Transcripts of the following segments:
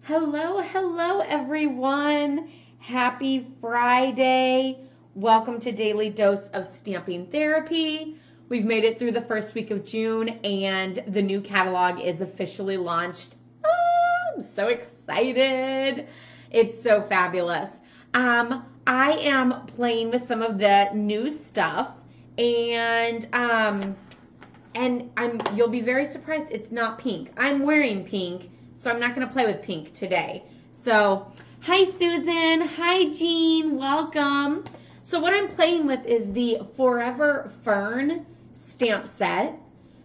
Hello, hello, everyone. Happy Friday. Welcome to Daily Dose of Stamping Therapy. We've made it through the first week of June and the new catalog is officially launched. I'm so excited. It's so fabulous. I am playing with some of the new stuff and you'll be very surprised it's not pink. I'm wearing pink, so I'm not going to play with pink today. So, hi Susan, hi Jean, welcome. So what I'm playing with is the Forever Fern stamp set.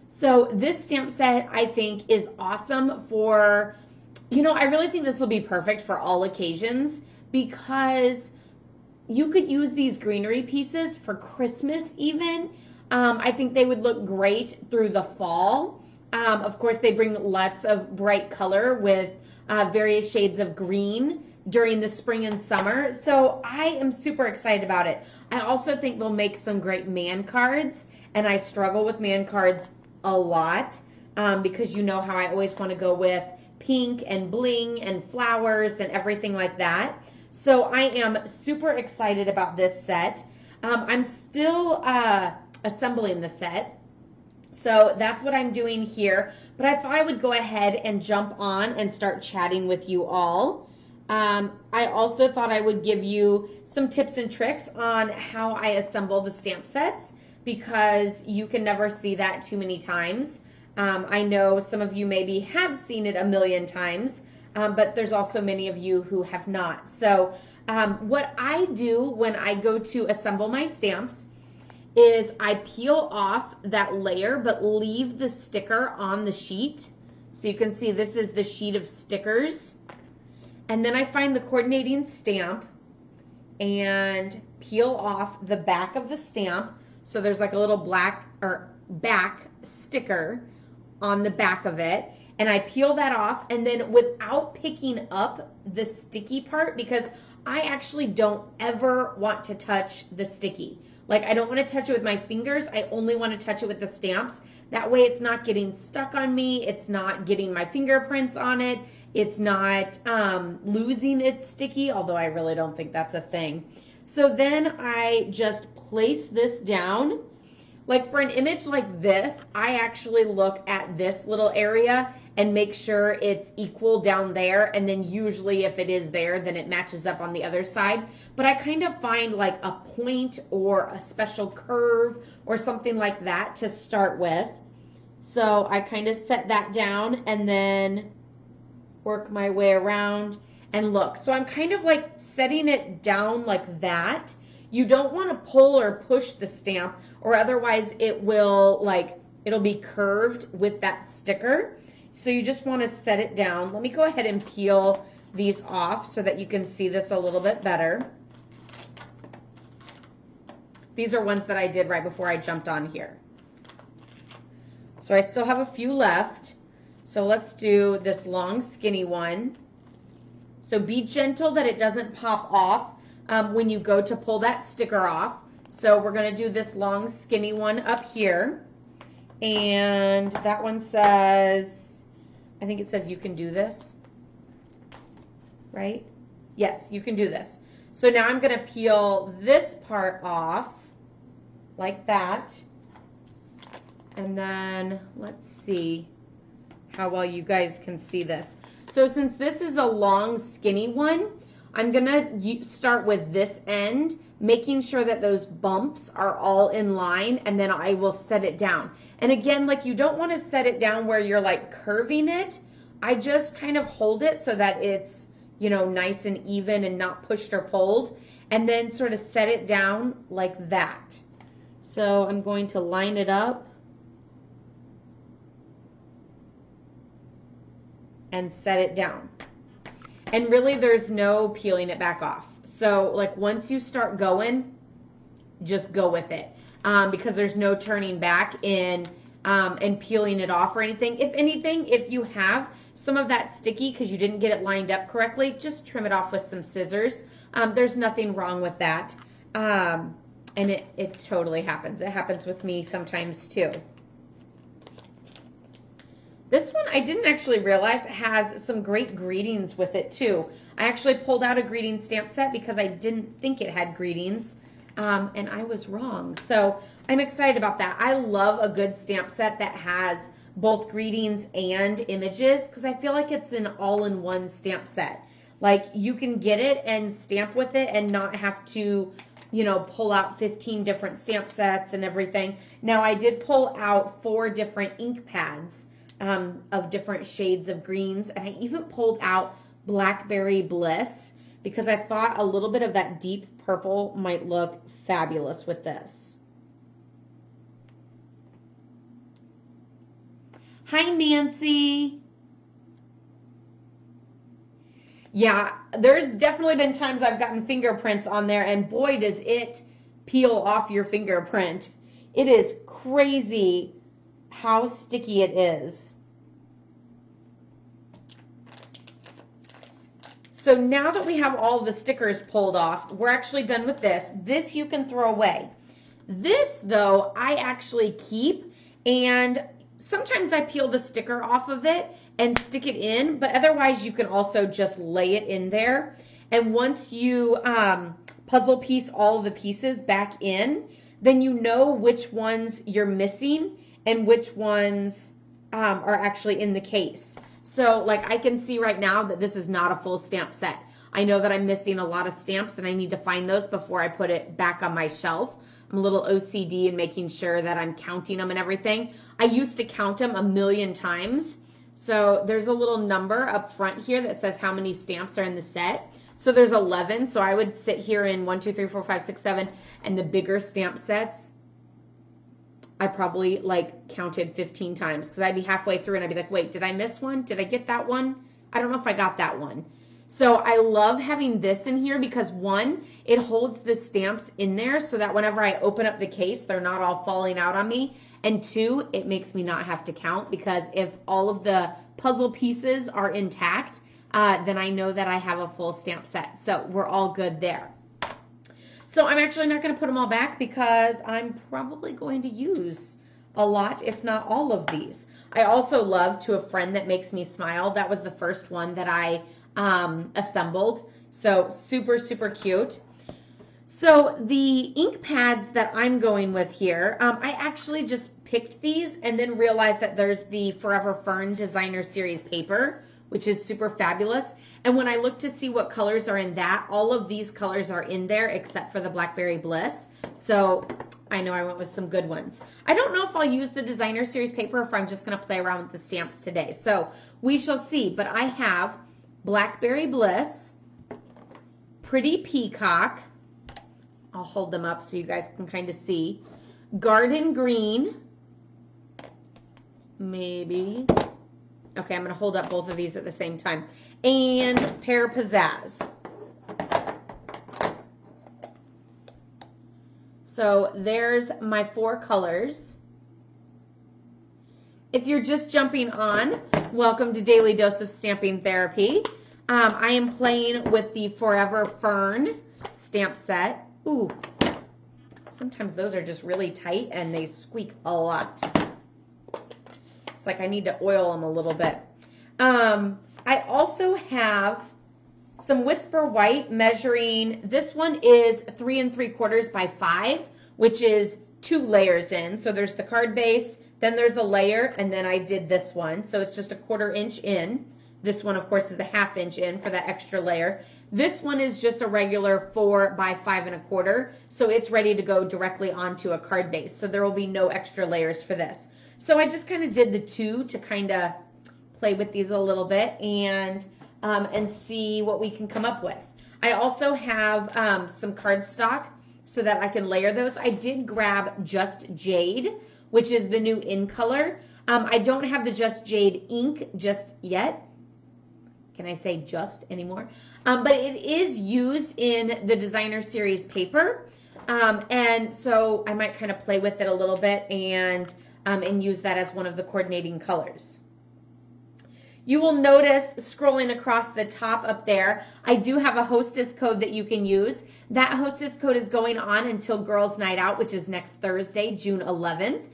So this stamp set I think is awesome for, I really think this will be perfect for all occasions because you could use these greenery pieces for Christmas even. I think they would look great through the fall. Of course, they bring lots of bright color with various shades of green during the spring and summer. So I am super excited about it. I also think they'll make some great man cards, and I struggle with man cards a lot because you know how I always want to go with pink and bling and flowers and everything like that. So I am super excited about this set. I'm still assembling the set. So that's what I'm doing here. But I thought I would go ahead and jump on and start chatting with you all. I also thought I would give you some tips and tricks on how I assemble the stamp sets because you can never see that too many times. I know some of you maybe have seen it a million times, but there's also many of you who have not. So what I do when I go to assemble my stamps is I peel off that layer but leave the sticker on the sheet. So you can see this is the sheet of stickers. And then I find the coordinating stamp and peel off the back of the stamp. So there's like a little black or back sticker on the back of it. And I peel that off and then without picking up the sticky part, because I actually don't ever want to touch the sticky. Like I don't want to touch it with my fingers. I only want to touch it with the stamps. That way it's not getting stuck on me. It's not getting my fingerprints on it. It's not losing its sticky, although I really don't think that's a thing. So then I just place this down. Like for an image like this, I actually look at this little area and make sure it's equal down there. And then usually if it is there, then it matches up on the other side. But I kind of find like a point or a special curve or something like that to start with. So I kind of set that down and then work my way around and look. So I'm kind of like setting it down like that. You don't want to pull or push the stamp or otherwise it will it'll be curved with that sticker. So you just want to set it down. Let me go ahead and peel these off so that you can see this a little bit better. These are ones that I did right before I jumped on here. So I still have a few left. So let's do this long skinny one. So be gentle that it doesn't pop off when you go to pull that sticker off. So we're going to do this long skinny one up here. And that one says, I think it says you can do this, right? Yes, you can do this. So now I'm going to peel this part off like that. And then let's see how well you guys can see this. So since this is a long skinny one, I'm going to start with this end, making sure that those bumps are all in line, and then I will set it down. And again, like you don't want to set it down where you're like curving it. I just kind of hold it so that it's, nice and even and not pushed or pulled, and then sort of set it down like that. So I'm going to line it up and set it down. And really there's no peeling it back off. So like once you start going, just go with it because there's no turning back in and peeling it off or anything. If anything, if you have some of that sticky because you didn't get it lined up correctly, just trim it off with some scissors. There's nothing wrong with that. And it totally happens. It happens with me sometimes too. This one I didn't actually realize has some great greetings with it too. I actually pulled out a greeting stamp set because I didn't think it had greetings, and I was wrong. So I'm excited about that. I love a good stamp set that has both greetings and images because I feel like it's an all-in-one stamp set. Like you can get it and stamp with it and not have to, you know, pull out 15 different stamp sets and everything. Now I did pull out 4 different ink pads of different shades of greens, and I even pulled out Blackberry Bliss because I thought a little bit of that deep purple might look fabulous with this. Hi, Nancy. Yeah, there's definitely been times I've gotten fingerprints on there, and boy, does it peel off your fingerprint. It is crazy how sticky it is. So now that we have all the stickers pulled off, we're actually done with this. This you can throw away. This, though, I actually keep, and sometimes I peel the sticker off of it and stick it in, but otherwise you can also just lay it in there. And once you puzzle piece all the pieces back in, then you know which ones you're missing and which ones are actually in the case. So like I can see right now that this is not a full stamp set. I know that I'm missing a lot of stamps and I need to find those before I put it back on my shelf. I'm a little OCD in making sure that I'm counting them and everything. I used to count them a million times. So there's a little number up front here that says how many stamps are in the set. So there's 11. So I would sit here in 1, 2, 3, 4, 5, 6, 7, and the bigger stamp sets, I probably like counted 15 times because I'd be halfway through and I'd be like, wait, did I miss one? Did I get that one? I don't know if I got that one. So I love having this in here because 1, it holds the stamps in there so that whenever I open up the case, they're not all falling out on me. And 2, it makes me not have to count because if all of the puzzle pieces are intact, then I know that I have a full stamp set. So we're all good there. So I'm actually not going to put them all back because I'm probably going to use a lot, if not all of these. I also love To a Friend That Makes Me Smile. That was the first one that I assembled. So super, super cute. So the ink pads that I'm going with here, I actually just picked these and then realized that there's the Forever Fern Designer Series paper, which is super fabulous. And when I look to see what colors are in that, all of these colors are in there except for the Blackberry Bliss. So I know I went with some good ones. I don't know if I'll use the Designer Series paper or if I'm just going to play around with the stamps today. So we shall see. But I have Blackberry Bliss, Pretty Peacock. I'll hold them up so you guys can kind of see. Garden Green. Maybe. Okay, I'm going to hold up both of these at the same time. And Pear Pizzazz. So there's my 4 colors. If you're just jumping on, welcome to Daily Dose of Stamping Therapy. I am playing with the Forever Fern stamp set. Ooh, sometimes those are just really tight and they squeak a lot. It's like I need to oil them a little bit. I also have some Whisper White measuring. This one is 3 3/4 by 5, which is 2 layers in. So there's the card base, then there's a layer, and then I did this one. So it's just a 1/4 inch in. This one, of course, is a 1/2 inch in for that extra layer. This one is just a regular 4 by 5 1/4. So it's ready to go directly onto a card base. So there will be no extra layers for this. So I just kind of did the 2 to kind of play with these a little bit and see what we can come up with. I also have some cardstock so that I can layer those. I did grab Just Jade, which is the new in color. I don't have the Just Jade ink just yet. Can I say just anymore? But it is used in the Designer Series paper. And so I might kind of play with it a little bit and use that as one of the coordinating colors. You will notice scrolling across the top up there, I do have a hostess code that you can use. That hostess code is going on until Girls Night Out, which is next Thursday, June 11th.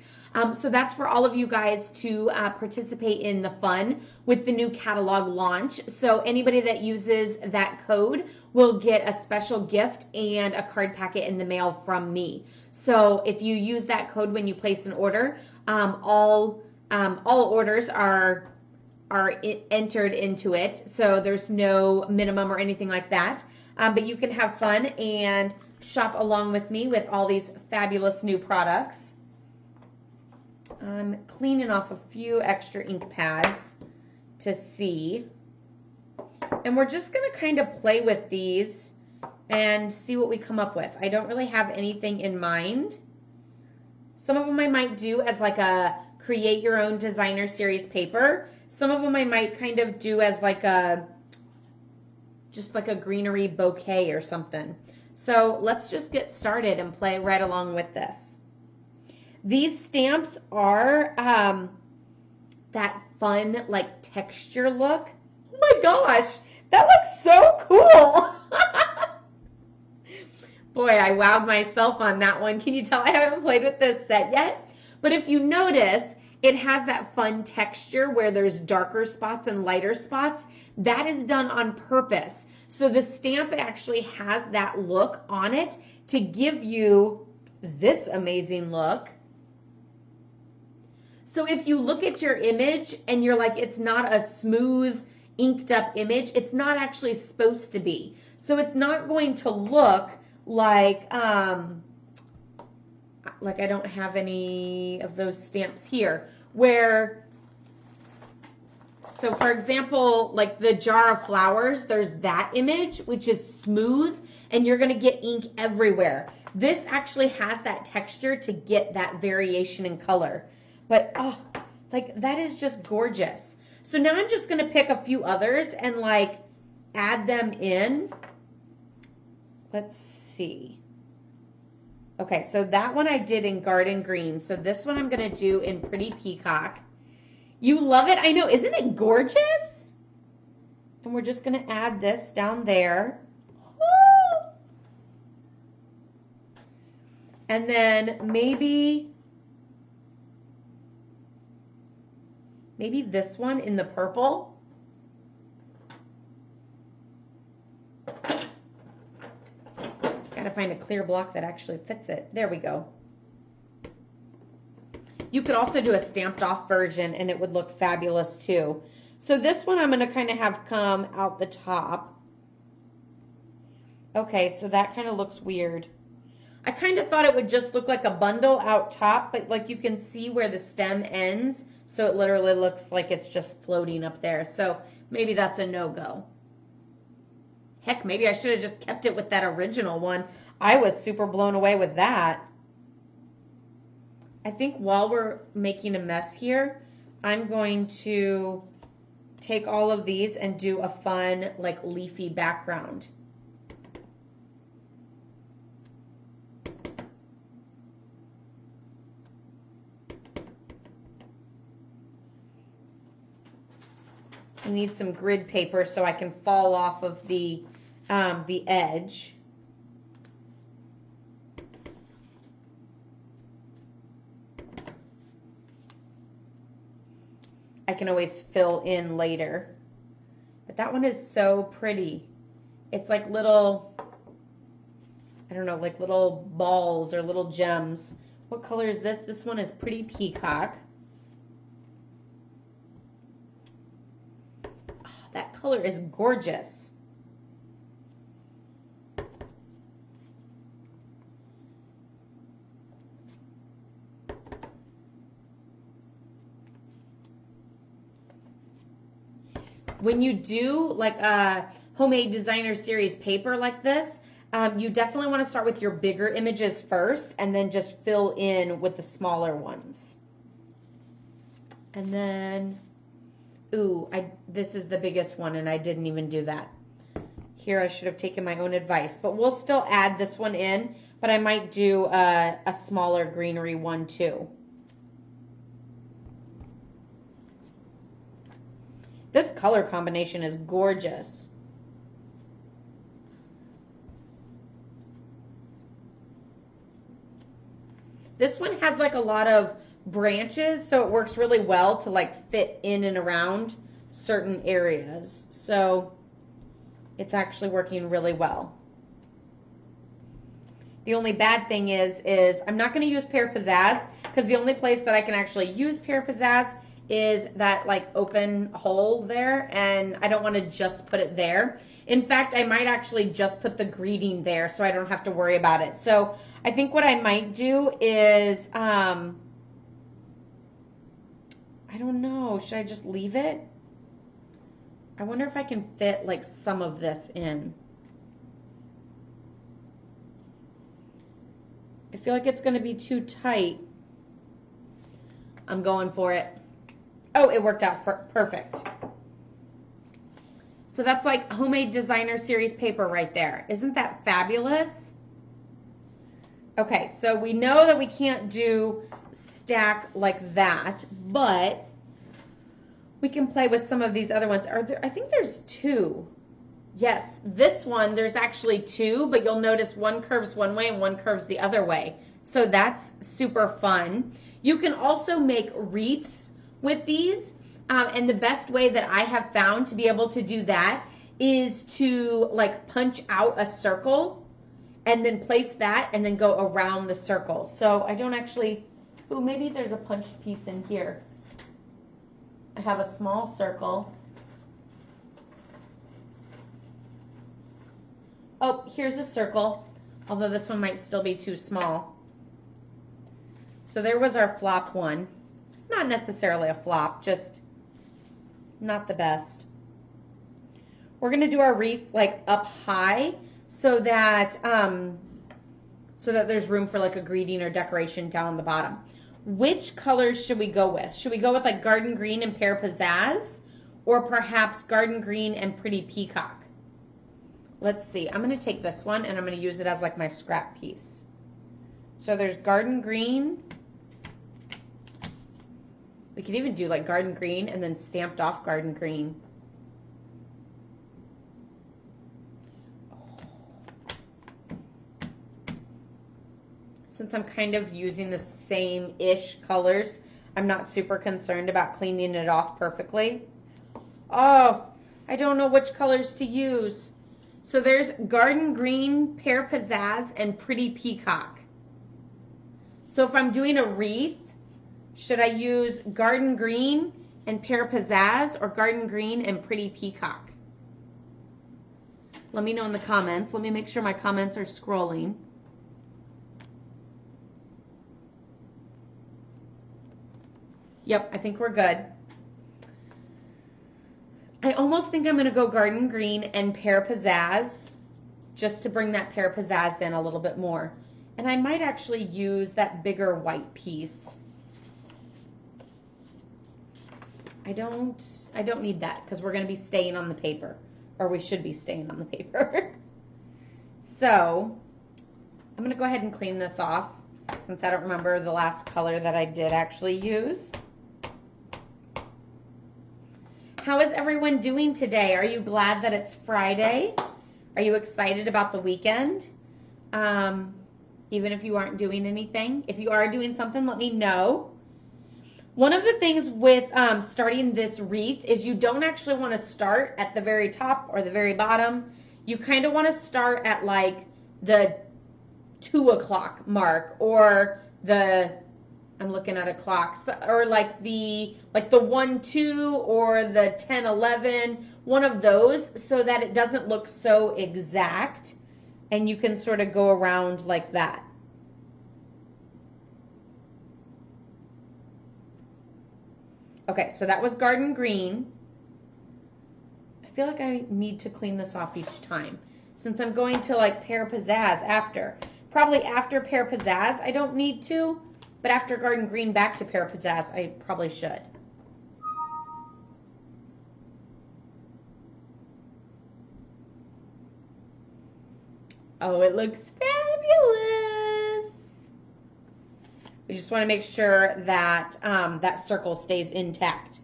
So that's for all of you guys to participate in the fun with the new catalog launch. So anybody that uses that code will get a special gift and a card packet in the mail from me. So if you use that code when you place an order, all orders are entered into it. So there's no minimum or anything like that. But you can have fun and shop along with me with all these fabulous new products. I'm cleaning off a few extra ink pads to see. And we're just going to kind of play with these and see what we come up with. I don't really have anything in mind. Some of them I might do as like a create your own designer series paper. Some of them I might kind of do as like just like a greenery bouquet or something. So let's just get started and play right along with this. These stamps are that fun like texture look. Oh my gosh, that looks so cool. Boy, I wowed myself on that one. Can you tell I haven't played with this set yet? But if you notice, it has that fun texture where there's darker spots and lighter spots. That is done on purpose. So the stamp actually has that look on it to give you this amazing look. So if you look at your image and you're like, it's not a smooth, inked up image, it's not actually supposed to be. So it's not going to look like I don't have any of those stamps here. So for example, like the jar of flowers, there's that image, which is smooth, and you're gonna get ink everywhere. This actually has that texture to get that variation in color. But, oh, like that is just gorgeous. So now I'm just gonna pick a few others and like add them in. Let's see. Okay, so that one I did in Garden Green. So this one I'm going to do in Pretty Peacock. You love it? I know. Isn't it gorgeous? And we're just going to add this down there. Woo! And then maybe this one in the purple. To find a clear block that actually fits it. There we go. You could also do a stamped off version and it would look fabulous too. So this one I'm going to kind of have come out the top. Okay, so that kind of looks weird. I kind of thought it would just look like a bundle out top, but like you can see where the stem ends, so it literally looks like it's just floating up there. So maybe that's a no-go. Heck, maybe I should have just kept it with that original one. I was super blown away with that. I think while we're making a mess here, I'm going to take all of these and do a fun, like, leafy background. I need some grid paper so I can fall off of the edge. I can always fill in later. But that one is so pretty. It's like little, I don't know, like little balls or little gems. What color is this? This one is Pretty Peacock. Oh, that color is gorgeous. When you do like a homemade designer series paper like this, you definitely want to start with your bigger images first and then just fill in with the smaller ones. And then, ooh, this is the biggest one and I didn't even do that. Here I should have taken my own advice, but we'll still add this one in, but I might do a smaller greenery one too. This color combination is gorgeous. This one has like a lot of branches, so it works really well to like fit in and around certain areas. So it's actually working really well. The only bad thing is I'm not going to use Pear Pizzazz because the only place that I can actually use Pear Pizzazz is that like open hole there, and I don't want to just put it there. In fact, I might actually just put the greeting there so I don't have to worry about it. So I think what I might do is, I don't know, should I just leave it? I wonder if I can fit like some of this in. I feel like it's going to be too tight. I'm going for it. Oh, it worked out perfect. So that's like Homemade Designer Series paper right there. Isn't that fabulous? Okay, so we know that we can't do stack like that, but we can play with some of these other ones. I think there's two. Yes, this one, there's actually two, but you'll notice one curves one way and one curves the other way. So that's super fun. You can also make wreaths with these. And the best way that I have found to be able to do that is to like punch out a circle and then place that and then go around the circle. So I don't actually, oh, maybe there's a punched piece in here. I have a small circle. Oh, here's a circle, although this one might still be too small. So there was our flop one. Not necessarily a flop, just not the best. We're going to do our wreath like up high so that there's room for like a greeting or decoration down on the bottom. Which colors should we go with? Should we go with like Garden Green and Pear Pizzazz, or perhaps Garden Green and Pretty Peacock? Let's see. I'm going to take this one and I'm going to use it as like my scrap piece. So there's Garden Green. We could even do like Garden Green and then stamped off Garden Green. Since I'm kind of using the same-ish colors, I'm not super concerned about cleaning it off perfectly. Oh, I don't know which colors to use. So there's Garden Green, Pear Pizzazz, and Pretty Peacock. So if I'm doing a wreath, should I use Garden Green and Pear Pizzazz or Garden Green and Pretty Peacock? Let me know in the comments. Let me make sure my comments are scrolling. Yep, I think we're good. I almost think I'm going to go Garden Green and Pear Pizzazz just to bring that Pear Pizzazz in a little bit more. And I might actually use that bigger white piece. I don't need that because we're going to be staying on the paper, or we should be staying on the paper. So I'm going to go ahead and clean this off since I don't remember the last color that I did actually use. How is everyone doing today? Are you glad that it's Friday? Are you excited about the weekend? Even if you aren't doing anything. If you are doing something, let me know. One of the things with starting this wreath is you don't actually want to start at the very top or the very bottom. You kind of want to start at like the 2 o'clock mark or the, I'm looking at a clock, or like the 1, 2 or the 10, 11, one of those, so that it doesn't look so exact and you can sort of go around like that. Okay, so that was Garden Green. I feel like I need to clean this off each time since I'm going to like Pear Pizzazz after. Probably after Pear Pizzazz I don't need to, but after Garden Green back to Pear Pizzazz I probably should. Oh, it looks fabulous. We just want to make sure that that circle stays intact.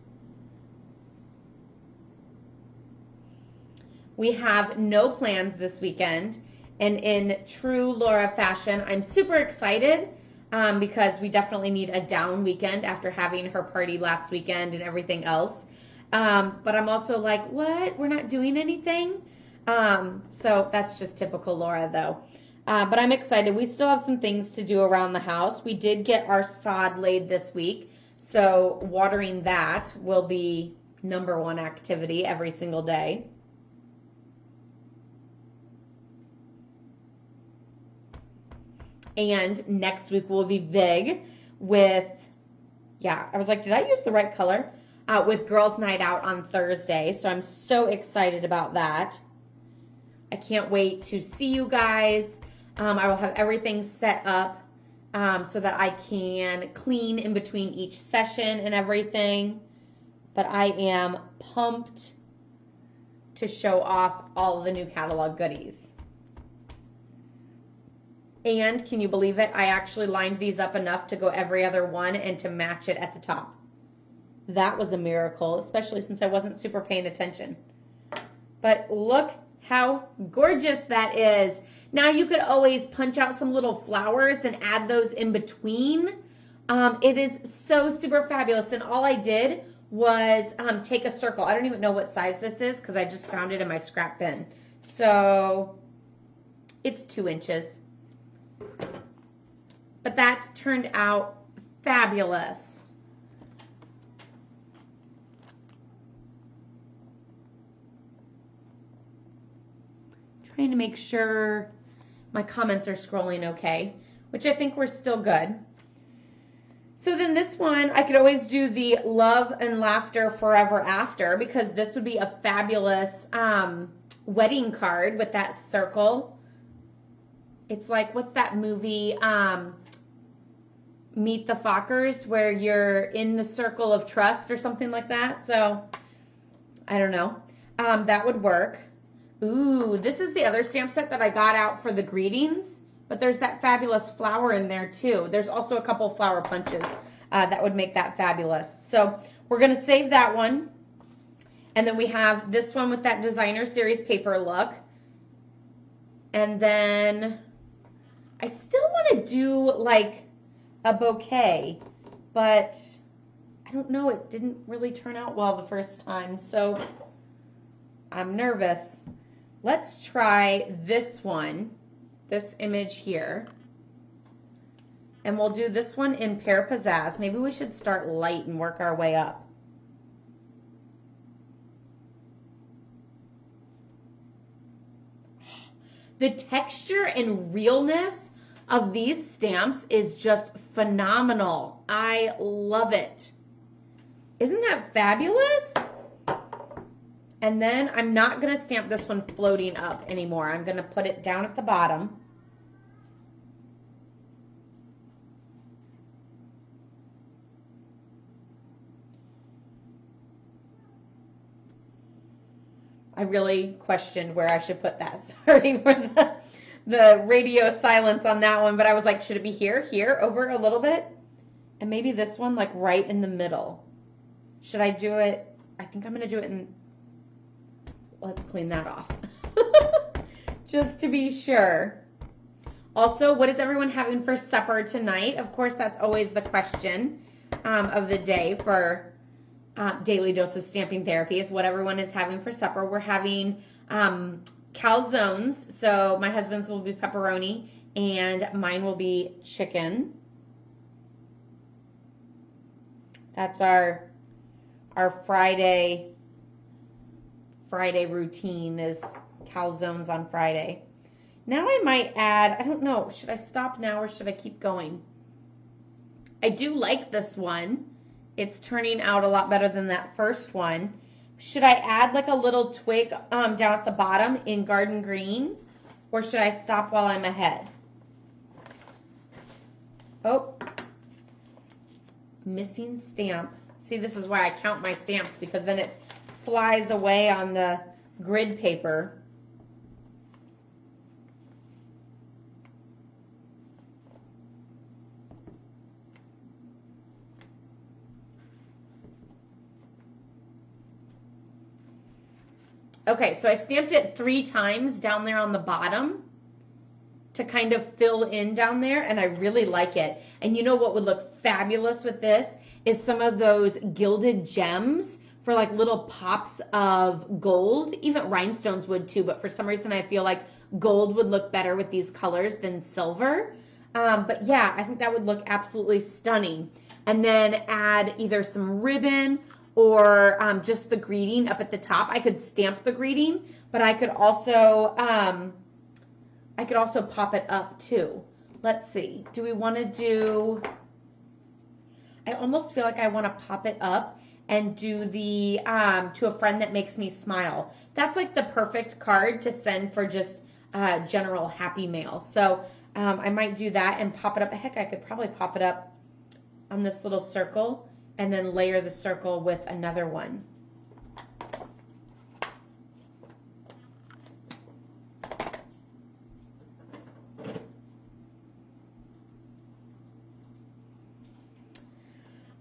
We have no plans this weekend, and in true Laura fashion, I'm super excited because we definitely need a down weekend after having her party last weekend and everything else. But I'm also like, what? We're not doing anything? So that's just typical Laura, though. But I'm excited. We still have some things to do around the house. We did get our sod laid this week, so watering that will be #1 activity every single day. And next week will be big with, I was like, did I use the right color? With Girls Night Out on Thursday. So I'm so excited about that. I can't wait to see you guys. I will have everything set up so that I can clean in between each session and everything. But I am pumped to show off all of the new catalog goodies. And can you believe it? I actually lined these up enough to go every other one and to match it at the top. That was a miracle, especially since I wasn't super paying attention. But look how gorgeous that is. Now you could always punch out some little flowers and add those in between. It is so super fabulous. And all I did was take a circle. I don't even know what size this is because I just found it in my scrap bin. So it's 2 inches. But that turned out fabulous. Trying to make sure my comments are scrolling okay, which I think we're still good. So then this one, I could always do the Love and Laughter Forever After, because this would be a fabulous wedding card with that circle. It's like, what's that movie, Meet the Fockers, where you're in the circle of trust or something like that. So, I don't know. That would work. Ooh, this is the other stamp set that I got out for the greetings, but there's that fabulous flower in there too. There's also a couple flower punches that would make that fabulous. So we're going to save that one. And then we have this one with that designer series paper look. And then I still want to do like a bouquet, but I don't know. It didn't really turn out well the first time, so I'm nervous. Let's try this one, this image here. And we'll do this one in Pear Pizzazz. Maybe we should start light and work our way up. The texture and realness of these stamps is just phenomenal. I love it. Isn't that fabulous? And then I'm not going to stamp this one floating up anymore. I'm going to put it down at the bottom. I really questioned where I should put that. Sorry for the radio silence on that one, but I was like, should it be here, over a little bit? And maybe this one, like right in the middle. Should I do it? I think I'm going to do it in... Let's clean that off. Just to be sure. Also, what is everyone having for supper tonight? Of course, that's always the question of the day for Daily Dose of Stamping Therapy is what everyone is having for supper. We're having calzones. So my husband's will be pepperoni and mine will be chicken. That's our Friday routine is calzones on Friday. Now I might add, I don't know, should I stop now or should I keep going? I do like this one. It's turning out a lot better than that first one. Should I add like a little twig down at the bottom in garden green, or should I stop while I'm ahead? Oh, missing stamp. See, this is why I count my stamps, because then it flies away on the grid paper. Okay, so I stamped it 3 times down there on the bottom. to kind of fill in down there, and I really like it. And you know what would look fabulous with this is some of those gilded gems for like little pops of gold. Even rhinestones would too, but for some reason I feel like gold would look better with these colors than silver. But yeah, I think that would look absolutely stunning. And then add either some ribbon or just the greeting up at the top. I could stamp the greeting, but I could also pop it up too. Let's see. Do we want to do... I almost feel like I want to pop it up and do the to a friend that makes me smile. That's like the perfect card to send for just general happy mail. So I might do that and pop it up. Heck, I could probably pop it up on this little circle and then layer the circle with another one.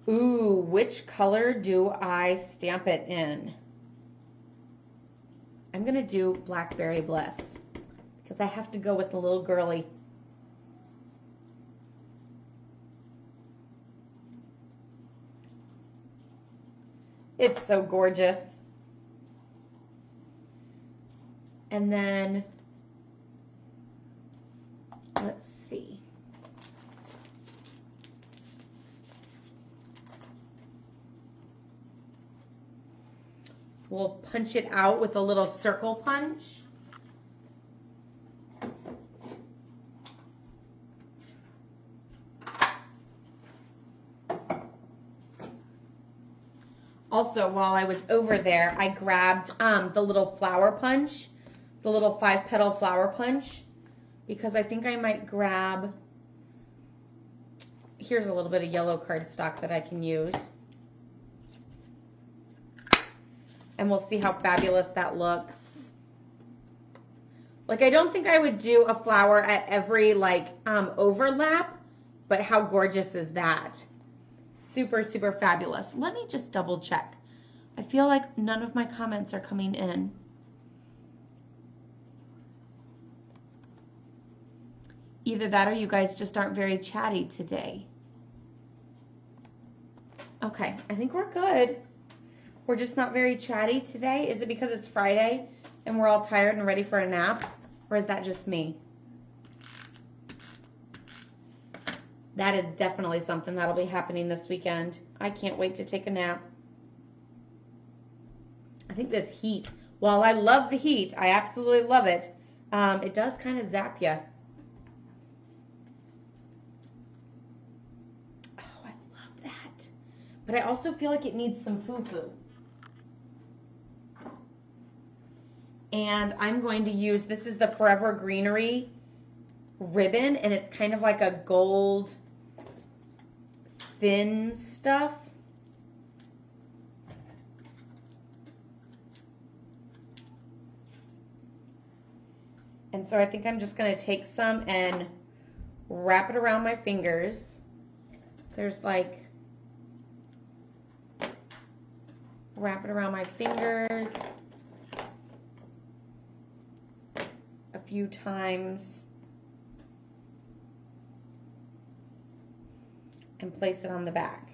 Ooh, which color do I stamp it in? I'm going to do Blackberry Bliss because I have to go with the little girly. It's so gorgeous. And then, let's see. We'll punch it out with a little circle punch. Also, while I was over there, I grabbed the little flower punch, the little 5-petal flower punch, because I think I might grab, here's a little bit of yellow cardstock that I can use. And we'll see how fabulous that looks. Like, I don't think I would do a flower at every, like, overlap, but how gorgeous is that? Super, super fabulous. Let me just double check. I feel like none of my comments are coming in. Either that or you guys just aren't very chatty today. Okay, I think we're good. We're just not very chatty today. Is it because it's Friday and we're all tired and ready for a nap? Or is that just me? That is definitely something that'll be happening this weekend. I can't wait to take a nap. I think this heat, while I love the heat, I absolutely love it, it does kind of zap you. Oh, I love that. But I also feel like it needs some foo-foo. And I'm going to use, this is the Forever Greenery ribbon, and it's kind of like a gold thin stuff. And so I think I'm just going to take some and wrap it around my fingers. There's like, wrap it around my fingers a few times and place it on the back.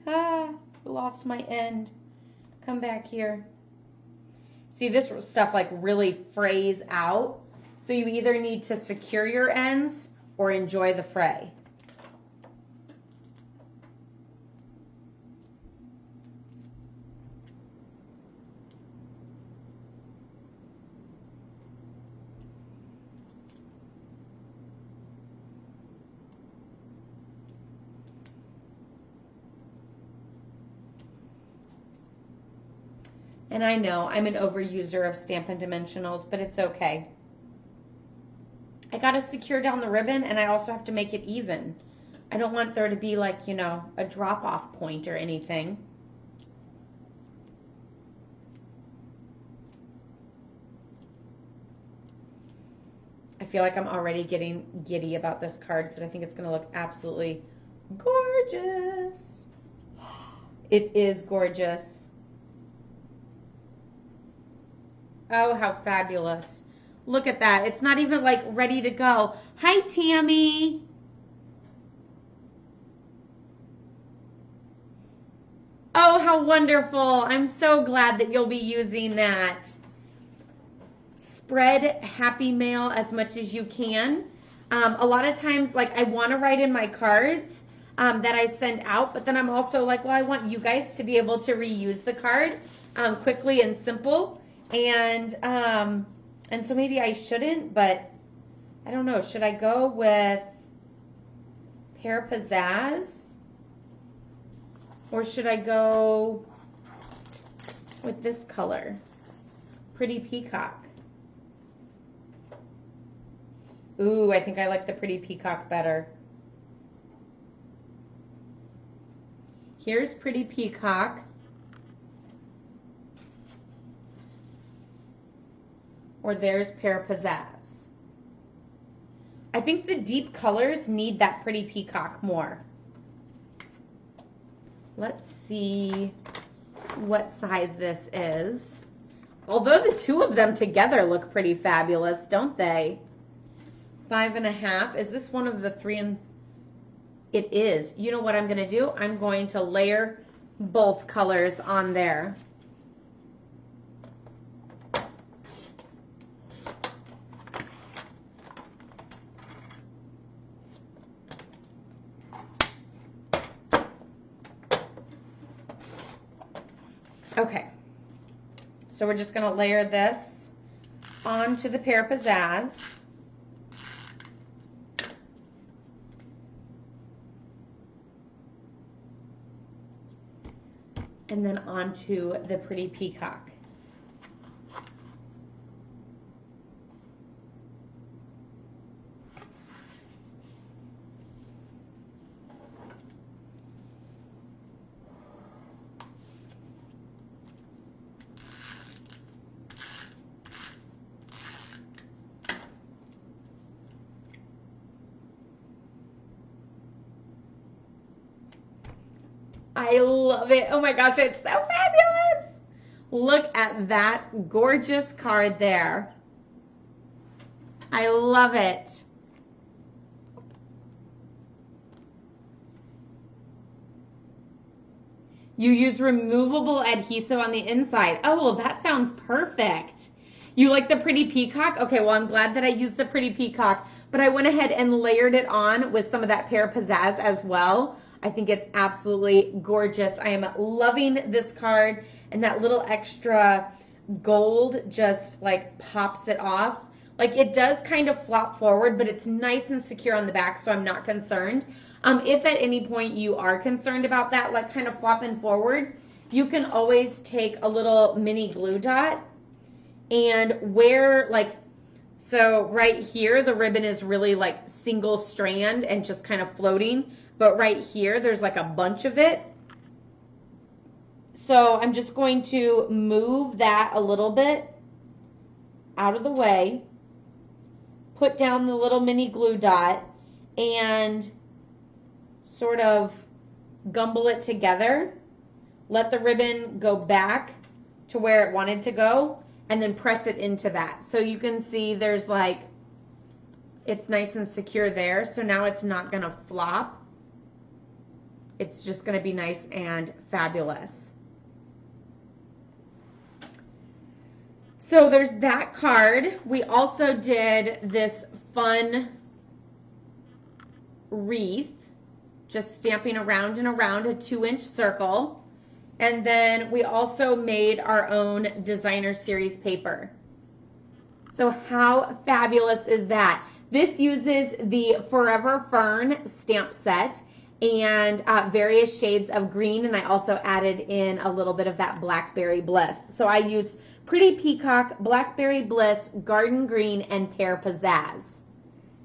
Ah, lost my end. Come back here. See, this stuff like really frays out. So you either need to secure your ends or enjoy the fray. And I know I'm an overuser of Stampin' Dimensionals, but it's okay. I gotta secure down the ribbon, and I also have to make it even. I don't want there to be like, you know, a drop-off point or anything. I feel like I'm already getting giddy about this card because I think it's gonna look absolutely gorgeous. It is gorgeous. Oh, how fabulous. Look at that. It's not even like ready to go. Hi, Tammy. Oh, how wonderful. I'm so glad that you'll be using that. Spread happy mail as much as you can. A lot of times, like, I want to write in my cards that I send out, but then I'm also like, well, I want you guys to be able to reuse the card quickly and simple. And so maybe I shouldn't, but I don't know. Should I go with Pear Pizzazz? Or should I go with this color? Pretty Peacock. Ooh, I think I like the Pretty Peacock better. Here's Pretty Peacock. Or there's Pear Pizzazz. I think the deep colors need that Pretty Peacock more. Let's see what size this is. Although the two of them together look pretty fabulous, don't they? 5.5. Is this one of the 3 and... It is. You know what I'm going to do? I'm going to layer both colors on there. Okay. So we're just going to layer this onto the Pear Pizzazz. And then onto the Pretty Peacock. I love it. Oh my gosh, it's so fabulous. Look at that gorgeous card there. I love it. You use removable adhesive on the inside. Oh, well, that sounds perfect. You like the Pretty Peacock? Okay, well, I'm glad that I used the Pretty Peacock, but I went ahead and layered it on with some of that Pear Pizzazz as well. I think it's absolutely gorgeous. I am loving this card, and that little extra gold just like pops it off. Like it does kind of flop forward, but it's nice and secure on the back, so I'm not concerned. If at any point you are concerned about that, like kind of flopping forward, you can always take a little mini glue dot and where like, so right here, the ribbon is really like single strand and just kind of floating. But right here, there's like a bunch of it. So I'm just going to move that a little bit out of the way, put down the little mini glue dot, and sort of gumble it together. Let the ribbon go back to where it wanted to go, and then press it into that. So you can see there's like, it's nice and secure there. So now it's not gonna flop. It's just going to be nice and fabulous. So there's that card. We also did this fun wreath, just stamping around and around a 2-inch circle. And then we also made our own designer series paper. So how fabulous is that? This uses the Forever Fern stamp set and various shades of green, and I also added in a little bit of that Blackberry Bliss. So I used Pretty Peacock, Blackberry Bliss, Garden Green, and Pear Pizzazz.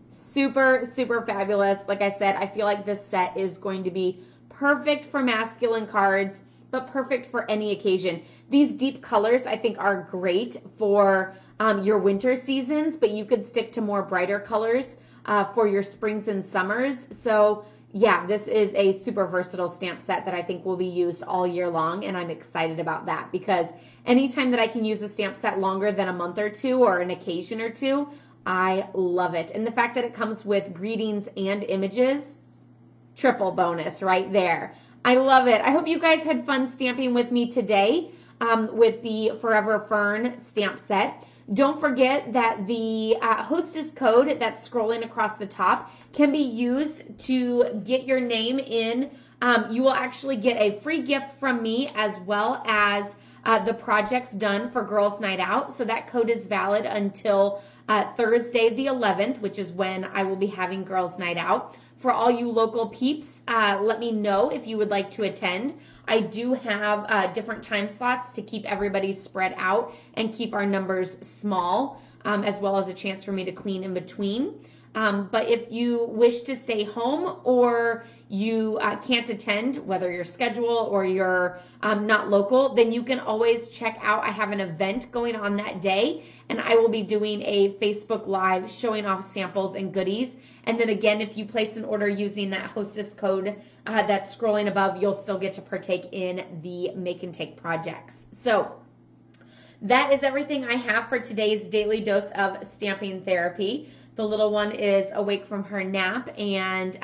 Super, super fabulous. Like I said, I feel like this set is going to be perfect for masculine cards, but perfect for any occasion. These deep colors I think are great for your winter seasons, but you could stick to more brighter colors for your springs and summers. So yeah, this is a super versatile stamp set that I think will be used all year long, and I'm excited about that because anytime that I can use a stamp set longer than a month or two or an occasion or two, I love it. And the fact that it comes with greetings and images, triple bonus right there. I love it. I hope you guys had fun stamping with me today with the Forever Fern stamp set. Don't forget that the hostess code that's scrolling across the top can be used to get your name in. You will actually get a free gift from me as well as the projects done for Girls Night Out. So that code is valid until Thursday the 11th, which is when I will be having Girls Night Out. For all you local peeps, let me know if you would like to attend. I do have different time slots to keep everybody spread out and keep our numbers small, as well as a chance for me to clean in between. But if you wish to stay home or you can't attend, whether you're scheduled or you're not local, then you can always check out. I have an event going on that day, and I will be doing a Facebook Live showing off samples and goodies. And then again, if you place an order using that hostess code that's scrolling above, you'll still get to partake in the make and take projects. So that is everything I have for today's daily dose of stamping therapy. The little one is awake from her nap, and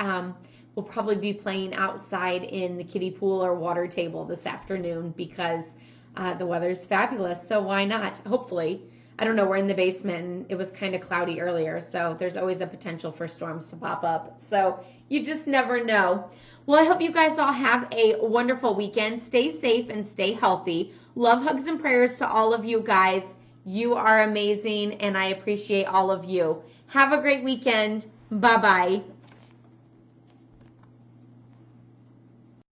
we'll probably be playing outside in the kiddie pool or water table this afternoon because the weather's fabulous. So why not? Hopefully. I don't know. We're in the basement, and it was kind of cloudy earlier, so there's always a potential for storms to pop up. So you just never know. Well, I hope you guys all have a wonderful weekend. Stay safe and stay healthy. Love, hugs, and prayers to all of you guys. You are amazing, and I appreciate all of you. Have a great weekend. Bye-bye.